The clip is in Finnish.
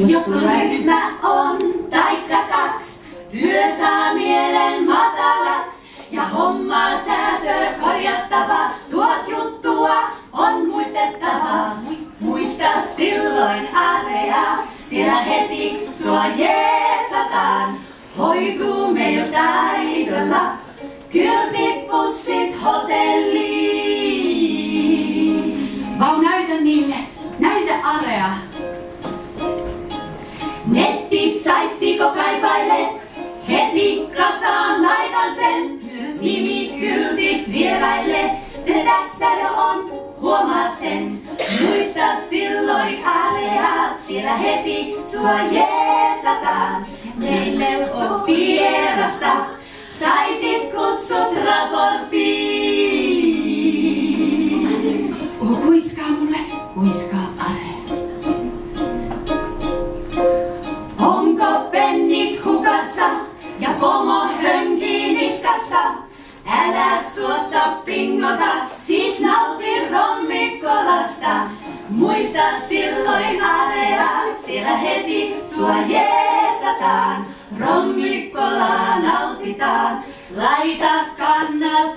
Jos ryhmä on taikka kaks, työ saa mielen matalaks. Ja hommaa säätö korjattava, tuot juttua on muistettava. Muista silloin area, siellä heti sua jeesataan. Hoituu meiltä taidolla, kyltit, pussit, hotelliin. Vau, näytä niille, näytä area. Nettisaittiko kaipailet, heti kasaan laitan sen. Myös nimikyltit vieraille, ne tässä jo on, huomaat sen. Muista silloin area, siellä heti sua jeesataan. Meille on vierasta, saitit kutsut raporttiin. Kuiskaa mulle, kuiskaa area. Onko pennit hukassa ja pomo hönkii niskassa? Älä suotta pingota, siis nauti rommikkolasta. Muista silloin area, siellä heti sua jeesataan. Rommikkolaa nautitaan, laita kannat